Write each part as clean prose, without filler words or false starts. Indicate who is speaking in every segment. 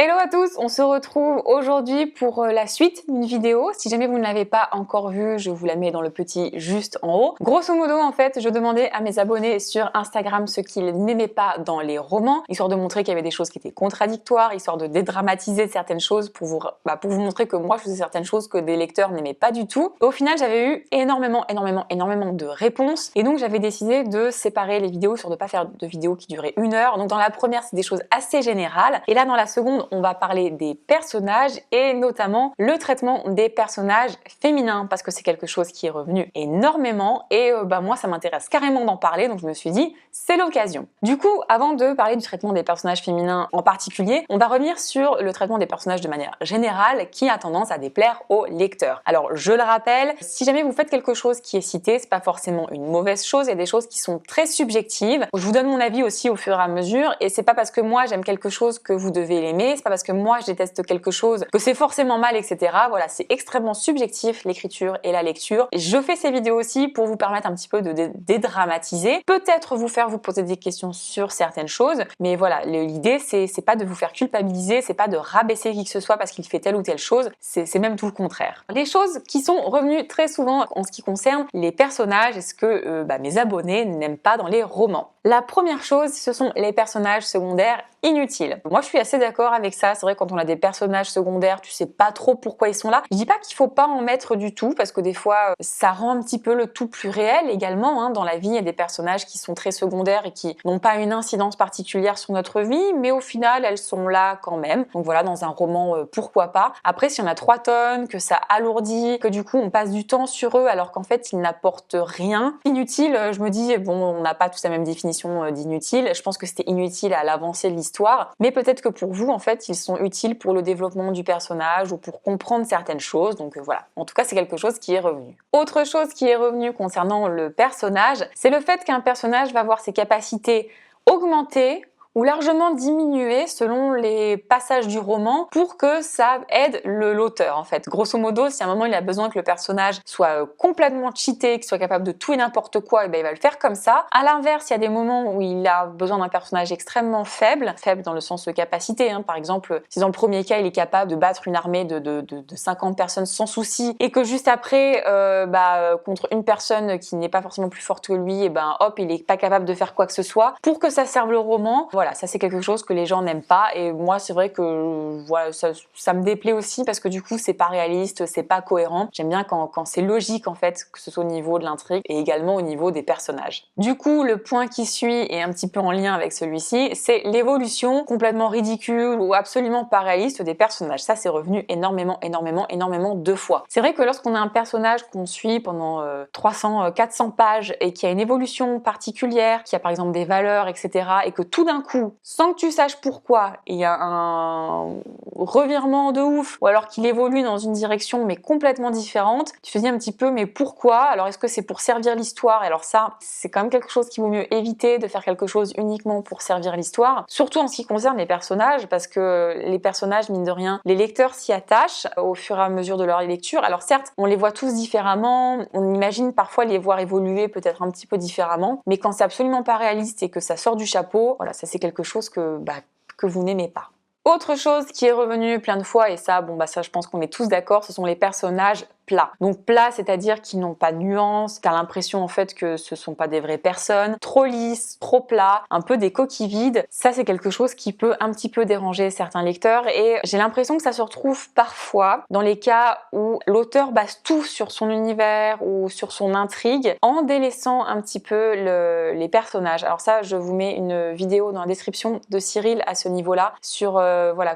Speaker 1: Hello à tous, on se retrouve aujourd'hui pour la suite d'une vidéo. Si jamais vous ne l'avez pas encore vue, je vous la mets dans le petit juste en haut. Grosso modo, en fait, je demandais à mes abonnés sur Instagram ce qu'ils n'aimaient pas dans les romans, histoire de montrer qu'il y avait des choses qui étaient contradictoires, histoire de dédramatiser certaines choses pour vous montrer que moi je faisais certaines choses que des lecteurs n'aimaient pas du tout. Au final, j'avais eu énormément de réponses et donc j'avais décidé de séparer les vidéos sur de pas faire de vidéos qui duraient 1 heure. Donc dans la première, c'est des choses assez générales et là dans la seconde, on va parler des personnages et notamment le traitement des personnages féminins parce que c'est quelque chose qui est revenu énormément et moi ça m'intéresse carrément d'en parler, donc je me suis dit c'est l'occasion. Du coup, avant de parler du traitement des personnages féminins en particulier, on va revenir sur le traitement des personnages de manière générale qui a tendance à déplaire aux lecteurs. Alors je le rappelle, si jamais vous faites quelque chose qui est cité, c'est pas forcément une mauvaise chose, il y a des choses qui sont très subjectives. Je vous donne mon avis aussi au fur et à mesure et c'est pas parce que moi j'aime quelque chose que vous devez l'aimer, c'est pas parce que moi je déteste quelque chose que c'est forcément mal, etc. Voilà, c'est extrêmement subjectif l'écriture et la lecture. Et je fais ces vidéos aussi pour vous permettre un petit peu de dédramatiser, peut-être vous faire vous poser des questions sur certaines choses, mais voilà, l'idée c'est pas de vous faire culpabiliser, c'est pas de rabaisser qui que ce soit parce qu'il fait telle ou telle chose, c'est même tout le contraire. Les choses qui sont revenues très souvent en ce qui concerne les personnages et ce que mes abonnés n'aiment pas dans les romans. La première chose, ce sont les personnages secondaires inutiles. Moi je suis assez d'accord avec ça, c'est vrai quand on a des personnages secondaires, tu sais pas trop pourquoi ils sont là. Je dis pas qu'il faut pas en mettre du tout, parce que des fois ça rend un petit peu le tout plus réel également, hein. Dans la vie, il y a des personnages qui sont très secondaires et qui n'ont pas une incidence particulière sur notre vie, mais au final elles sont là quand même. Donc voilà, dans un roman, pourquoi pas. Après, s'il y en a 3 tonnes, que ça alourdit, que du coup on passe du temps sur eux alors qu'en fait ils n'apportent rien. Inutile, je me dis, bon, on n'a pas tous la même définition d'inutile. Je pense que c'était inutile à l'avancée de l'histoire, mais peut-être que pour vous, en fait, ils sont utiles pour le développement du personnage ou pour comprendre certaines choses. Donc voilà, en tout cas, c'est quelque chose qui est revenu. Autre chose qui est revenue concernant le personnage, c'est le fait qu'un personnage va voir ses capacités augmenter ou largement diminuer selon les passages du roman pour que ça aide l'auteur en fait. Grosso modo, si à un moment il a besoin que le personnage soit complètement cheaté, qu'il soit capable de tout et n'importe quoi, et il va le faire comme ça. À l'inverse, il y a des moments où il a besoin d'un personnage extrêmement faible dans le sens de capacité, hein. Par exemple, si dans le premier cas il est capable de battre une armée de 50 personnes sans souci et que juste après, contre une personne qui n'est pas forcément plus forte que lui, et il est pas capable de faire quoi que ce soit, pour que ça serve le roman. Voilà, ça c'est quelque chose que les gens n'aiment pas et moi c'est vrai que voilà, ça me déplaît aussi parce que du coup c'est pas réaliste, c'est pas cohérent. J'aime bien quand c'est logique en fait, que ce soit au niveau de l'intrigue et également au niveau des personnages. Du coup, le point qui suit est un petit peu en lien avec celui-ci, c'est l'évolution complètement ridicule ou absolument pas réaliste des personnages. Ça c'est revenu énormément de fois. C'est vrai que lorsqu'on a un personnage qu'on suit pendant 300, 400 pages et qui a une évolution particulière, qui a par exemple des valeurs, etc. et que tout d'un coup, sans que tu saches pourquoi, il y a un revirement de ouf, ou alors qu'il évolue dans une direction mais complètement différente, tu te dis un petit peu mais pourquoi? Alors est-ce que c'est pour servir l'histoire? Alors ça, c'est quand même quelque chose qu'il vaut mieux éviter de faire quelque chose uniquement pour servir l'histoire, surtout en ce qui concerne les personnages, parce que les personnages, mine de rien, les lecteurs s'y attachent au fur et à mesure de leur lecture. Alors certes, on les voit tous différemment, on imagine parfois les voir évoluer peut-être un petit peu différemment, mais quand c'est absolument pas réaliste et que ça sort du chapeau, voilà, ça c'est quelque chose que vous n'aimez pas. Autre chose qui est revenue plein de fois, et ça, ça je pense qu'on est tous d'accord, ce sont les personnages plats. Donc plats, c'est-à-dire qu'ils n'ont pas de nuances, t'as l'impression en fait que ce sont pas des vraies personnes, trop lisses, trop plats, un peu des coquilles vides. Ça c'est quelque chose qui peut un petit peu déranger certains lecteurs et j'ai l'impression que ça se retrouve parfois dans les cas où l'auteur base tout sur son univers ou sur son intrigue en délaissant un petit peu les personnages. Alors ça, je vous mets une vidéo dans la description de Cyril à ce niveau-là sur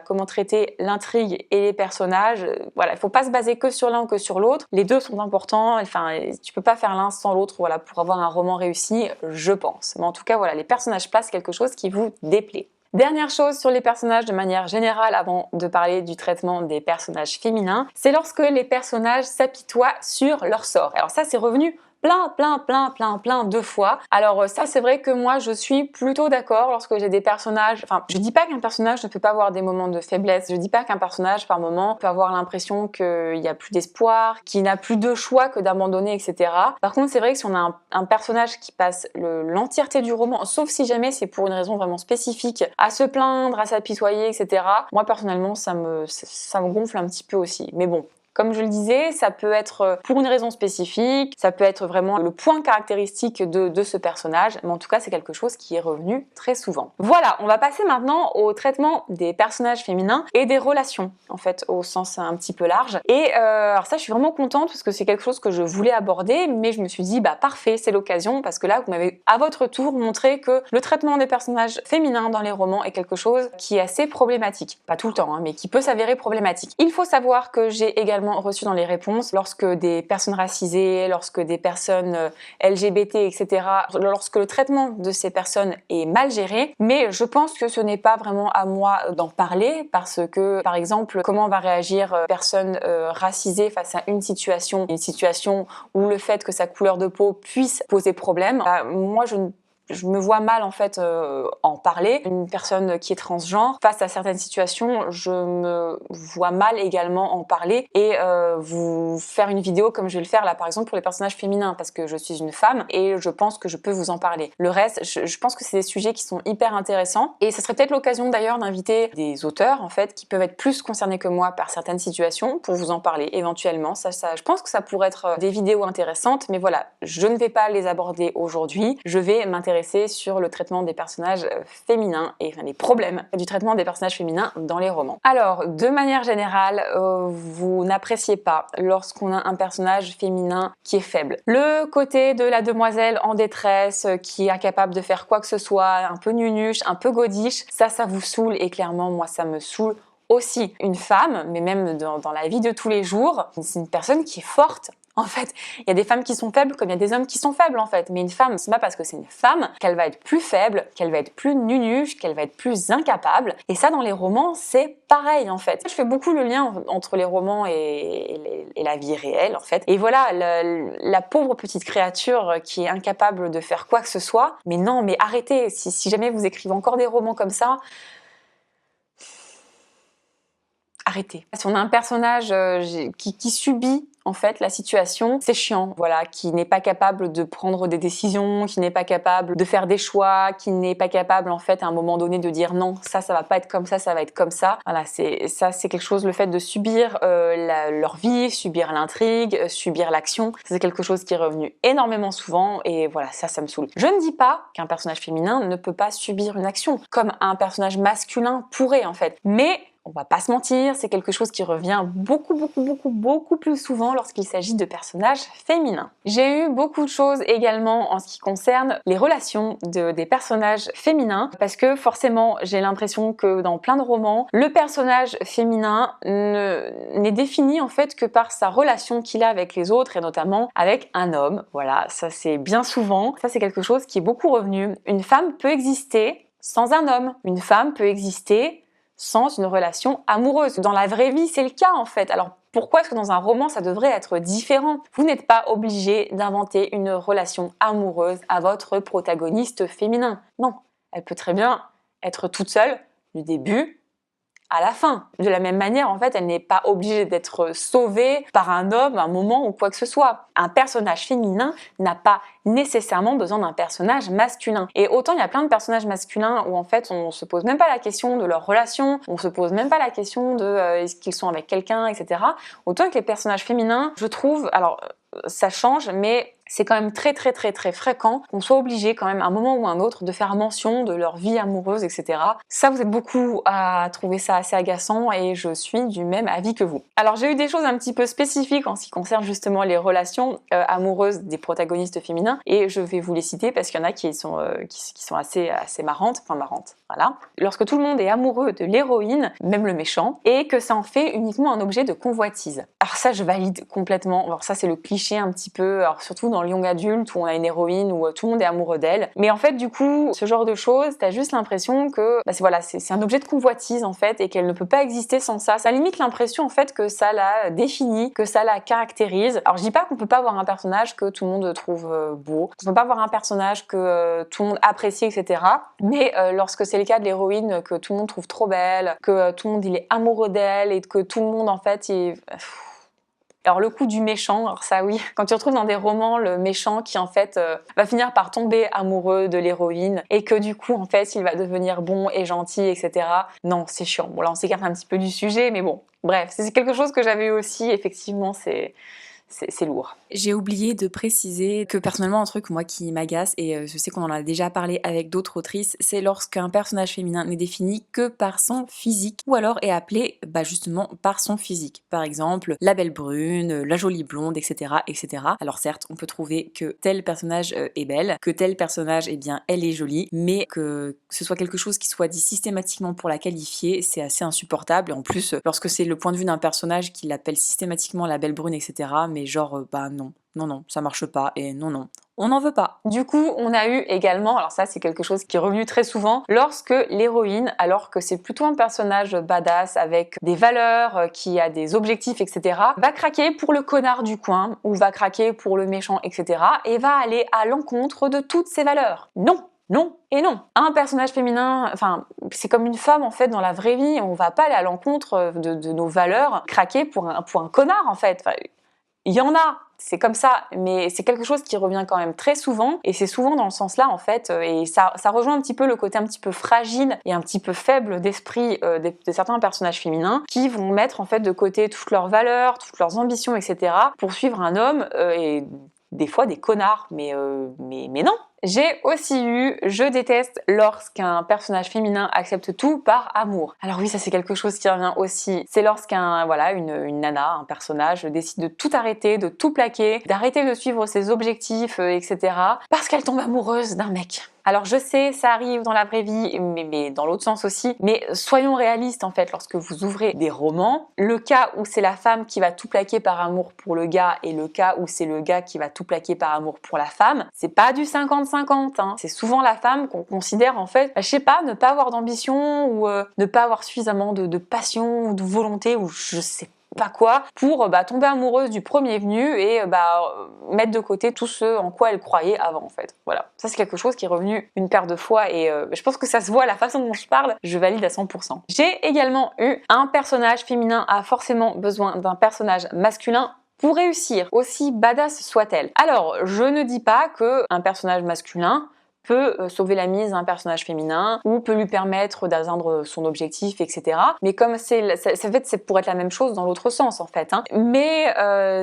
Speaker 1: comment traiter l'intrigue et les personnages. Voilà, il faut pas se baser que sur l'un ou que sur l'autre. Les deux sont importants. Enfin, tu peux pas faire l'un sans l'autre. Voilà, pour avoir un roman réussi, je pense. Mais en tout cas, voilà, les personnages plats, c'est quelque chose qui vous déplaît. Dernière chose sur les personnages de manière générale avant de parler du traitement des personnages féminins, c'est lorsque les personnages s'apitoient sur leur sort. Alors ça, c'est revenu plein de fois. Alors ça c'est vrai que moi je suis plutôt d'accord lorsque j'ai des personnages, enfin je dis pas qu'un personnage ne peut pas avoir des moments de faiblesse, je dis pas qu'un personnage par moment peut avoir l'impression qu'il n'y a plus d'espoir, qu'il n'a plus de choix que d'abandonner, etc. Par contre c'est vrai que si on a un personnage qui passe l'entièreté du roman, sauf si jamais c'est pour une raison vraiment spécifique, à se plaindre, à s'apitoyer, etc. Moi personnellement ça me gonfle un petit peu aussi, mais bon. Comme je le disais, ça peut être pour une raison spécifique, ça peut être vraiment le point caractéristique de ce personnage, mais en tout cas c'est quelque chose qui est revenu très souvent. Voilà, on va passer maintenant au traitement des personnages féminins et des relations, en fait, au sens un petit peu large. Et alors ça je suis vraiment contente parce que c'est quelque chose que je voulais aborder, mais je me suis dit bah parfait, c'est l'occasion, parce que là vous m'avez à votre tour montré que le traitement des personnages féminins dans les romans est quelque chose qui est assez problématique. Pas tout le temps, hein, mais qui peut s'avérer problématique. Il faut savoir que j'ai également reçu dans les réponses lorsque des personnes racisées, lorsque des personnes LGBT, etc., lorsque le traitement de ces personnes est mal géré, mais je pense que ce n'est pas vraiment à moi d'en parler parce que, par exemple, comment va réagir une personne racisée face à une situation où le fait que sa couleur de peau puisse poser problème, moi je me vois mal en fait en parler. Une personne qui est transgenre, face à certaines situations, je me vois mal également en parler et vous faire une vidéo comme je vais le faire là par exemple pour les personnages féminins parce que je suis une femme et je pense que je peux vous en parler. Le reste, je pense que c'est des sujets qui sont hyper intéressants et ça serait peut-être l'occasion d'ailleurs d'inviter des auteurs en fait qui peuvent être plus concernés que moi par certaines situations pour vous en parler éventuellement. Ça, je pense que ça pourrait être des vidéos intéressantes, mais voilà, je ne vais pas les aborder aujourd'hui. Je vais m'intéresser sur le traitement des personnages féminins et enfin, les problèmes du traitement des personnages féminins dans les romans. Alors, de manière générale, vous n'appréciez pas lorsqu'on a un personnage féminin qui est faible. Le côté de la demoiselle en détresse, qui est incapable de faire quoi que ce soit, un peu nunuche, un peu godiche, ça vous saoule et clairement, moi, ça me saoule aussi. Une femme, mais même dans la vie de tous les jours, c'est une personne qui est forte. En fait, il y a des femmes qui sont faibles comme il y a des hommes qui sont faibles en fait. Mais une femme, c'est pas parce que c'est une femme qu'elle va être plus faible, qu'elle va être plus nunuche, qu'elle va être plus incapable. Et ça, dans les romans, c'est pareil en fait. Je fais beaucoup le lien entre les romans et la vie réelle en fait. Et voilà, la pauvre petite créature qui est incapable de faire quoi que ce soit. Mais non, mais arrêtez. Si jamais vous écrivez encore des romans comme ça, arrêtez. Si on a un personnage qui subit en fait la situation, c'est chiant, voilà, qui n'est pas capable de prendre des décisions, qui n'est pas capable de faire des choix, qui n'est pas capable en fait à un moment donné de dire non, ça va pas être comme ça va être comme ça. Voilà, c'est quelque chose, le fait de subir leur vie, subir l'intrigue, subir l'action, c'est quelque chose qui est revenu énormément souvent et voilà, ça me saoule. Je ne dis pas qu'un personnage féminin ne peut pas subir une action, comme un personnage masculin pourrait en fait, mais on va pas se mentir, c'est quelque chose qui revient beaucoup plus souvent lorsqu'il s'agit de personnages féminins. J'ai eu beaucoup de choses également en ce qui concerne les relations des personnages féminins, parce que forcément j'ai l'impression que dans plein de romans, le personnage féminin n'est défini en fait que par sa relation qu'il a avec les autres et notamment avec un homme. Voilà, ça c'est bien souvent, ça c'est quelque chose qui est beaucoup revenu. Une femme peut exister sans un homme, une femme peut exister sans une relation amoureuse. Dans la vraie vie, c'est le cas en fait. Alors pourquoi est-ce que dans un roman, ça devrait être différent? Vous n'êtes pas obligé d'inventer une relation amoureuse à votre protagoniste féminin. Non, elle peut très bien être toute seule du début à la fin. De la même manière, en fait, elle n'est pas obligée d'être sauvée par un homme à un moment ou quoi que ce soit. Un personnage féminin n'a pas nécessairement besoin d'un personnage masculin. Et autant il y a plein de personnages masculins où en fait on se pose même pas la question de leur relation, on se pose même pas la question de est-ce qu'ils sont avec quelqu'un, etc. Autant que les personnages féminins, je trouve, alors ça change, mais c'est quand même très fréquent qu'on soit obligé quand même à un moment ou à un autre de faire mention de leur vie amoureuse, etc. Ça, vous êtes beaucoup à trouver ça assez agaçant et je suis du même avis que vous. Alors j'ai eu des choses un petit peu spécifiques en ce qui concerne justement les relations amoureuses des protagonistes féminins et je vais vous les citer parce qu'il y en a qui sont assez marrantes, voilà. Lorsque tout le monde est amoureux de l'héroïne, même le méchant, et que ça en fait uniquement un objet de convoitise. Alors ça, je valide complètement. Alors ça, c'est le cliché un petit peu, alors surtout dans dans le young adulte où on a une héroïne où tout le monde est amoureux d'elle. Mais en fait, du coup, ce genre de choses, t'as juste l'impression que c'est un objet de convoitise en fait et qu'elle ne peut pas exister sans ça. Ça limite l'impression en fait que ça la définit, que ça la caractérise. Alors je dis pas qu'on peut pas avoir un personnage que tout le monde trouve beau, qu'on peut pas avoir un personnage que tout le monde apprécie, etc. Mais lorsque c'est le cas de l'héroïne que tout le monde trouve trop belle, que tout le monde il est amoureux d'elle et que tout le monde en fait alors le coup du méchant, alors ça oui, quand tu retrouves dans des romans le méchant qui en fait va finir par tomber amoureux de l'héroïne et que du coup en fait il va devenir bon et gentil, etc. Non, c'est chiant. Bon là on s'écarte un petit peu du sujet, mais bon, bref, c'est quelque chose que j'avais eu aussi, effectivement c'est lourd.
Speaker 2: J'ai oublié de préciser que personnellement un truc moi qui m'agace et je sais qu'on en a déjà parlé avec d'autres autrices, c'est lorsqu'un personnage féminin n'est défini que par son physique ou alors est appelé justement par son physique. Par exemple la belle brune, la jolie blonde, etc., etc. Alors certes on peut trouver que tel personnage est belle, que tel personnage eh bien elle est jolie, mais que ce soit quelque chose qui soit dit systématiquement pour la qualifier, c'est assez insupportable. Et en plus lorsque c'est le point de vue d'un personnage qui l'appelle systématiquement la belle brune, etc., mais genre non, ça marche pas et non, on n'en veut pas.
Speaker 1: Du coup, on a eu également, alors ça c'est quelque chose qui est revenu très souvent, lorsque l'héroïne, alors que c'est plutôt un personnage badass avec des valeurs, qui a des objectifs, etc., va craquer pour le connard du coin, ou va craquer pour le méchant, etc., et va aller à l'encontre de toutes ces valeurs. Non et non. Un personnage féminin, enfin, c'est comme une femme en fait dans la vraie vie, on va pas aller à l'encontre de nos valeurs, craquer pour un connard en fait. Enfin, il y en a, c'est comme ça, mais c'est quelque chose qui revient quand même très souvent, et c'est souvent dans le sens-là en fait, et ça rejoint un petit peu le côté un petit peu fragile et un petit peu faible d'esprit de certains personnages féminins qui vont mettre en fait de côté toutes leurs valeurs, toutes leurs ambitions, etc. pour suivre un homme et des fois des connards, mais non. J'ai aussi eu, je déteste lorsqu'un personnage féminin accepte tout par amour. Alors oui, ça c'est quelque chose qui revient aussi. C'est une nana, un personnage décide de tout arrêter, de tout plaquer, d'arrêter de suivre ses objectifs, etc. parce qu'elle tombe amoureuse d'un mec. Alors je sais, ça arrive dans la vraie vie, mais dans l'autre sens aussi. Mais soyons réalistes en fait, lorsque vous ouvrez des romans, le cas où c'est la femme qui va tout plaquer par amour pour le gars et le cas où c'est le gars qui va tout plaquer par amour pour la femme, c'est pas du 50-50. Hein. C'est souvent la femme qu'on considère en fait, je sais pas, ne pas avoir d'ambition ou ne pas avoir suffisamment de passion ou de volonté ou je sais pas quoi pour tomber amoureuse du premier venu et mettre de côté tout ce en quoi elle croyait avant en fait. Voilà, ça c'est quelque chose qui est revenu une paire de fois et je pense que ça se voit à la façon dont je parle, je valide à 100%. J'ai également eu un personnage féminin a forcément besoin d'un personnage masculin pour réussir, aussi badass soit-elle. Alors, je ne dis pas que un personnage masculin peut sauver la mise à un personnage féminin ou peut lui permettre d'atteindre son objectif, etc. Mais comme c'est pour être la même chose dans l'autre sens en fait. Hein. Mais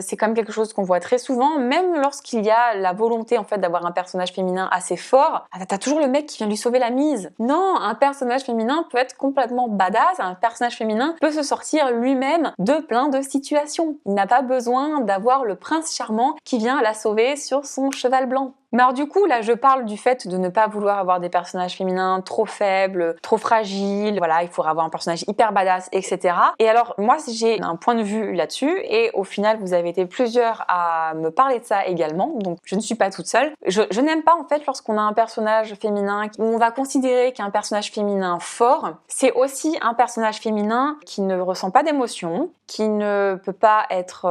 Speaker 1: c'est quand même quelque chose qu'on voit très souvent, même lorsqu'il y a la volonté en fait d'avoir un personnage féminin assez fort, t'as toujours le mec qui vient lui sauver la mise. Non, un personnage féminin peut être complètement badass, un personnage féminin peut se sortir lui-même de plein de situations. Il n'a pas besoin d'avoir le prince charmant qui vient la sauver sur son cheval blanc. Mais alors du coup, là, je parle du fait de ne pas vouloir avoir des personnages féminins trop faibles, trop fragiles. Voilà, il faudra avoir un personnage hyper badass, etc. Et alors, moi, j'ai un point de vue là-dessus. Et au final, vous avez été plusieurs à me parler de ça également. Donc, je ne suis pas toute seule. Je n'aime pas, en fait, lorsqu'on a un personnage féminin où on va considérer qu'un personnage féminin fort, c'est aussi un personnage féminin qui ne ressent pas d'émotion, qui ne peut pas être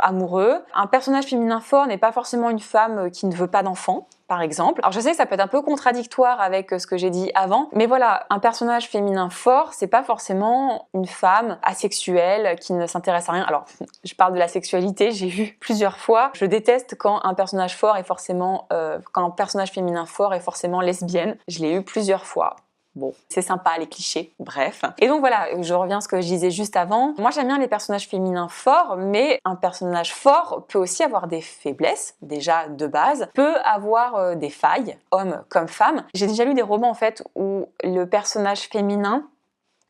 Speaker 1: amoureux. Un personnage féminin fort n'est pas forcément une femme qui ne veut pas d'enfant, par exemple. Alors je sais que ça peut être un peu contradictoire avec ce que j'ai dit avant, mais voilà, un personnage féminin fort, c'est pas forcément une femme asexuelle qui ne s'intéresse à rien. Alors, je parle de la sexualité, j'ai vu plusieurs fois. Je déteste quand un personnage fort est forcément, quand un personnage féminin fort est forcément lesbienne. Je l'ai eu plusieurs fois. Bon, c'est sympa les clichés, bref. Et donc voilà, je reviens à ce que je disais juste avant. Moi j'aime bien les personnages féminins forts, mais un personnage fort peut aussi avoir des faiblesses, déjà de base, peut avoir des failles, homme comme femme. J'ai déjà lu des romans en fait où le personnage féminin,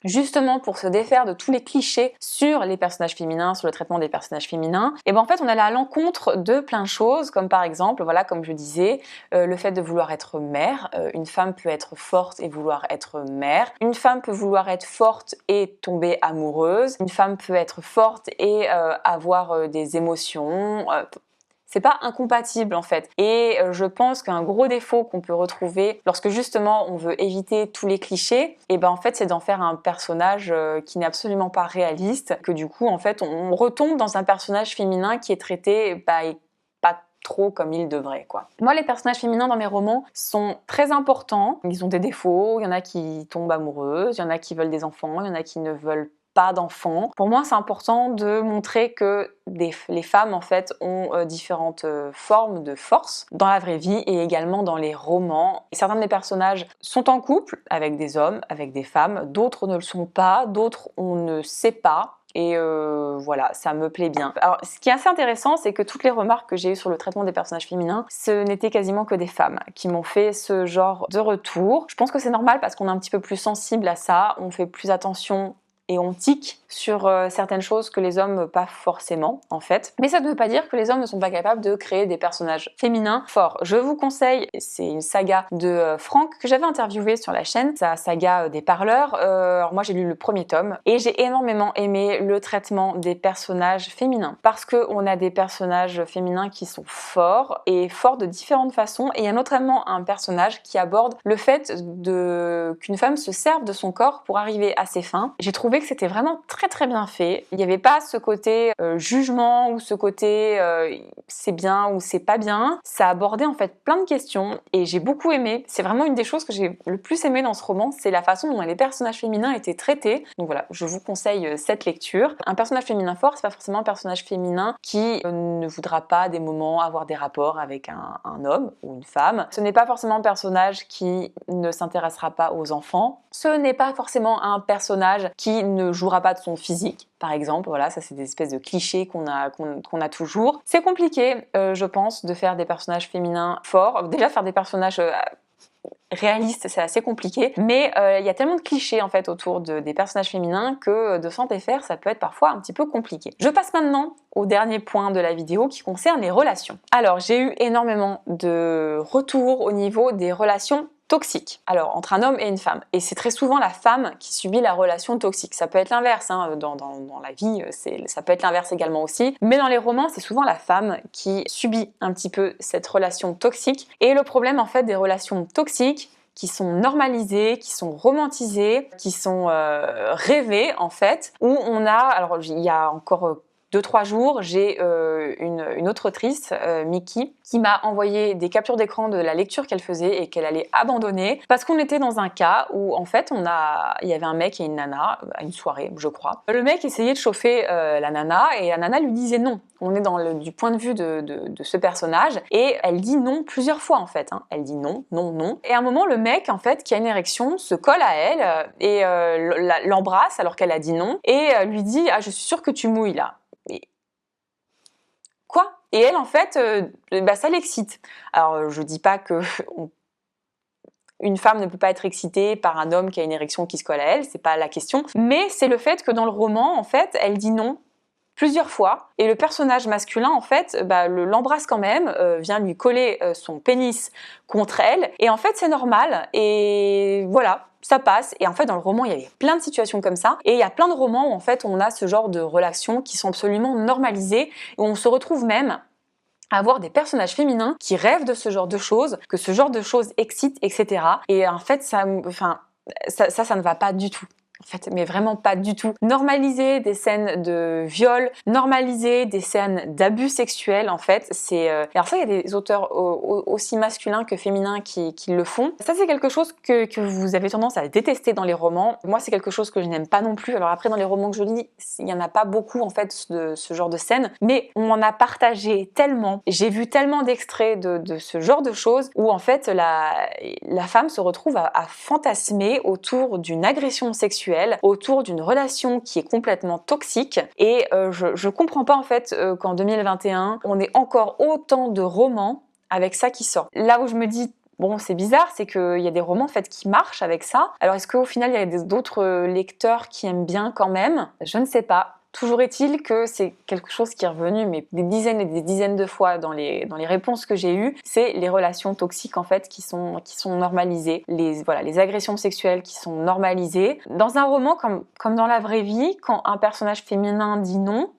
Speaker 1: justement pour se défaire de tous les clichés sur les personnages féminins, sur le traitement des personnages féminins, et ben en fait on allait à l'encontre de plein de choses, comme par exemple, voilà, comme je disais, le fait de vouloir être mère. Une femme peut être forte et vouloir être mère. Une femme peut vouloir être forte et tomber amoureuse. Une femme peut être forte et avoir des émotions. c'est pas incompatible en fait. Et je pense qu'un gros défaut qu'on peut retrouver lorsque justement on veut éviter tous les clichés, et ben en fait c'est d'en faire un personnage qui n'est absolument pas réaliste, que du coup en fait on retombe dans un personnage féminin qui est traité pas trop comme il devrait, quoi. Moi, les personnages féminins dans mes romans sont très importants. Ils ont des défauts, il y en a qui tombent amoureuses, il y en a qui veulent des enfants, il y en a qui ne veulent pas d'enfants. Pour moi, c'est important de montrer que les femmes, en fait, ont différentes formes de force dans la vraie vie et également dans les romans. Et certains de mes personnages sont en couple avec des hommes, avec des femmes, d'autres ne le sont pas, d'autres on ne sait pas. Et voilà, ça me plaît bien. Alors, ce qui est assez intéressant, c'est que toutes les remarques que j'ai eues sur le traitement des personnages féminins, ce n'était quasiment que des femmes qui m'ont fait ce genre de retour. Je pense que c'est normal parce qu'on est un petit peu plus sensible à ça, on fait plus attention et on tique sur certaines choses que les hommes pas forcément en fait. Mais ça ne veut pas dire que les hommes ne sont pas capables de créer des personnages féminins forts. Je vous conseille, c'est une saga de Franck que j'avais interviewé sur la chaîne, sa saga des parleurs. Alors moi j'ai lu le premier tome et j'ai énormément aimé le traitement des personnages féminins parce que on a des personnages féminins qui sont forts et forts de différentes façons et il y a notamment un personnage qui aborde le fait qu'une femme se serve de son corps pour arriver à ses fins. J'ai trouvé que c'était vraiment très bien fait. Il n'y avait pas ce côté jugement ou ce côté c'est bien ou c'est pas bien. Ça abordait en fait plein de questions et j'ai beaucoup aimé. C'est vraiment une des choses que j'ai le plus aimé dans ce roman, c'est la façon dont les personnages féminins étaient traités. Donc voilà, je vous conseille cette lecture. Un personnage féminin fort, c'est pas forcément un personnage féminin qui ne voudra pas à des moments avoir des rapports avec un homme ou une femme. Ce n'est pas forcément un personnage qui ne s'intéressera pas aux enfants. Ce n'est pas forcément un personnage qui ne jouera pas de son physique, par exemple. Voilà, ça c'est des espèces de clichés qu'on a toujours. C'est compliqué, je pense, de faire des personnages féminins forts. Déjà, faire des personnages réalistes, c'est assez compliqué. Mais il y a tellement de clichés en fait autour des personnages féminins que de s'en défaire, ça peut être parfois un petit peu compliqué. Je passe maintenant au dernier point de la vidéo qui concerne les relations. Alors, j'ai eu énormément de retours au niveau des relations toxique. Alors, entre un homme et une femme. Et c'est très souvent la femme qui subit la relation toxique. Ça peut être l'inverse, hein. Dans la vie, ça peut être l'inverse également aussi. Mais dans les romans, c'est souvent la femme qui subit un petit peu cette relation toxique. Et le problème, en fait, des relations toxiques, qui sont normalisées, qui sont romantisées, qui sont rêvées, en fait, où on a... Alors, il y a encore 2-3 jours, j'ai une autre autrice, Miki, qui m'a envoyé des captures d'écran de la lecture qu'elle faisait et qu'elle allait abandonner parce qu'on était dans un cas où en fait il y avait un mec et une nana à une soirée, je crois. Le mec essayait de chauffer la nana et la nana lui disait non. On est du point de vue de ce personnage et elle dit non plusieurs fois en fait. Elle dit non, non, non. Et à un moment, le mec en fait qui a une érection se colle à elle et l'embrasse alors qu'elle a dit non et lui dit ah je suis sûre que tu mouilles là. Quoi ? Et elle, en fait, ça l'excite. Alors, je dis pas que une femme ne peut pas être excitée par un homme qui a une érection qui se colle à elle, c'est pas la question. Mais c'est le fait que dans le roman, en fait, elle dit non plusieurs fois. Et le personnage masculin, en fait, l'embrasse quand même, vient lui coller son pénis contre elle. Et en fait, c'est normal. Et voilà. Ça passe, et en fait dans le roman il y avait plein de situations comme ça, et il y a plein de romans où en fait on a ce genre de relations qui sont absolument normalisées, et où on se retrouve même à avoir des personnages féminins qui rêvent de ce genre de choses, que ce genre de choses excite, etc. Et en fait ça ne va pas du tout. En fait, mais vraiment pas du tout. Normaliser des scènes de viol, normaliser des scènes d'abus sexuels, en fait, c'est... Alors ça, il y a des auteurs aussi masculins que féminins qui le font. Ça, c'est quelque chose que vous avez tendance à détester dans les romans. Moi, c'est quelque chose que je n'aime pas non plus. Alors après, dans les romans que je lis, il n'y en a pas beaucoup, en fait, de ce genre de scènes. Mais on m'en a partagé tellement. J'ai vu tellement d'extraits de ce genre de choses où, en fait, la femme se retrouve à fantasmer autour d'une agression sexuelle, autour d'une relation qui est complètement toxique, et je comprends pas en fait qu'en 2021 on ait encore autant de romans avec ça qui sort. Là où je me dis bon, c'est bizarre, c'est qu'il y a des romans en fait qui marchent avec ça. Alors est-ce qu'au final il y a d'autres lecteurs qui aiment bien quand même ? Je ne sais pas. Toujours est-il que c'est quelque chose qui est revenu mais des dizaines et des dizaines de fois dans les réponses que j'ai eues, c'est les relations toxiques en fait qui sont normalisées, les agressions sexuelles qui sont normalisées. Dans un roman comme dans la vraie vie, quand un personnage féminin dit non,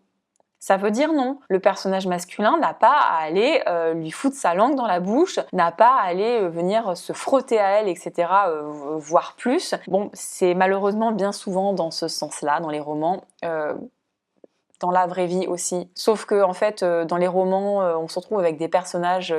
Speaker 1: Ça veut dire non. Le personnage masculin n'a pas à aller lui foutre sa langue dans la bouche, n'a pas à aller venir se frotter à elle, etc., voire plus. Bon, c'est malheureusement bien souvent dans ce sens-là, dans les romans. Dans la vraie vie aussi. Sauf que en fait, dans les romans, on se retrouve avec des personnages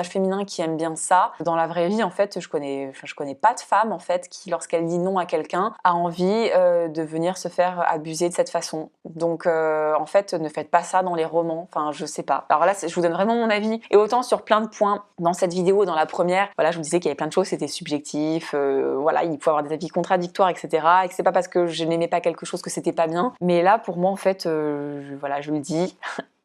Speaker 1: féminins qui aiment bien ça. Dans la vraie vie, en fait, je connais pas de femme en fait qui, lorsqu'elle dit non à quelqu'un, a envie de venir se faire abuser de cette façon. Donc, en fait, ne faites pas ça dans les romans. Enfin, je sais pas. Alors là, je vous donne vraiment mon avis. Et autant sur plein de points dans cette vidéo, dans la première, voilà, je vous disais qu'il y avait plein de choses, c'était subjectif. Voilà, il faut avoir des avis contradictoires, etc. Et que c'est pas parce que je n'aimais pas quelque chose que c'était pas bien. Mais là, pour moi, en fait, voilà, je le dis,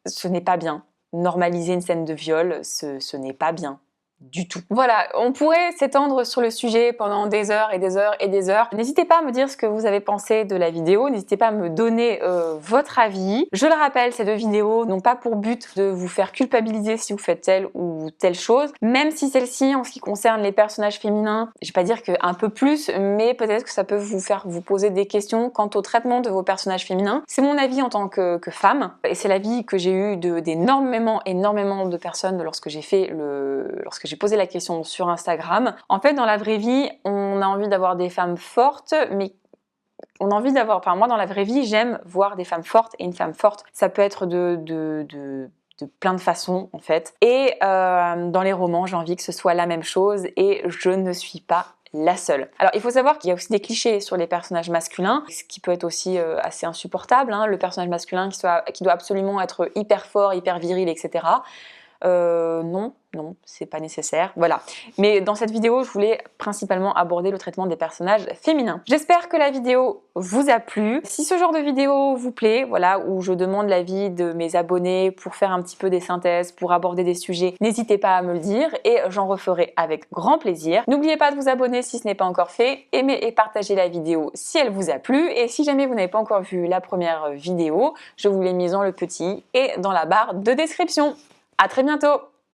Speaker 1: ce n'est pas bien. Normaliser une scène de viol, ce n'est pas bien. Du tout. Voilà, on pourrait s'étendre sur le sujet pendant des heures et des heures et des heures. N'hésitez pas à me dire ce que vous avez pensé de la vidéo, n'hésitez pas à me donner votre avis. Je le rappelle, ces deux vidéos n'ont pas pour but de vous faire culpabiliser si vous faites telle ou telle chose, même si celle-ci, en ce qui concerne les personnages féminins, je vais pas dire qu'un peu plus, mais peut-être que ça peut vous faire vous poser des questions quant au traitement de vos personnages féminins. C'est mon avis en tant que femme, et c'est l'avis que j'ai eu d'énormément de personnes lorsque j'ai posé la question sur Instagram. En fait, dans la vraie vie, on a envie d'avoir des femmes fortes, mais on a envie d'avoir... Enfin, moi, dans la vraie vie, j'aime voir des femmes fortes, et une femme forte, ça peut être de plein de façons, en fait. Et dans les romans, j'ai envie que ce soit la même chose, et je ne suis pas la seule. Alors, il faut savoir qu'il y a aussi des clichés sur les personnages masculins, ce qui peut être aussi assez insupportable, hein, le personnage masculin qui doit absolument être hyper fort, hyper viril, etc. Non, c'est pas nécessaire, voilà. Mais dans cette vidéo, je voulais principalement aborder le traitement des personnages féminins. J'espère que la vidéo vous a plu. Si ce genre de vidéo vous plaît, voilà, où je demande l'avis de mes abonnés pour faire un petit peu des synthèses, pour aborder des sujets, n'hésitez pas à me le dire et j'en referai avec grand plaisir. N'oubliez pas de vous abonner si ce n'est pas encore fait, aimez et partagez la vidéo si elle vous a plu et si jamais vous n'avez pas encore vu la première vidéo, je vous l'ai mise dans le petit et dans la barre de description. À très bientôt!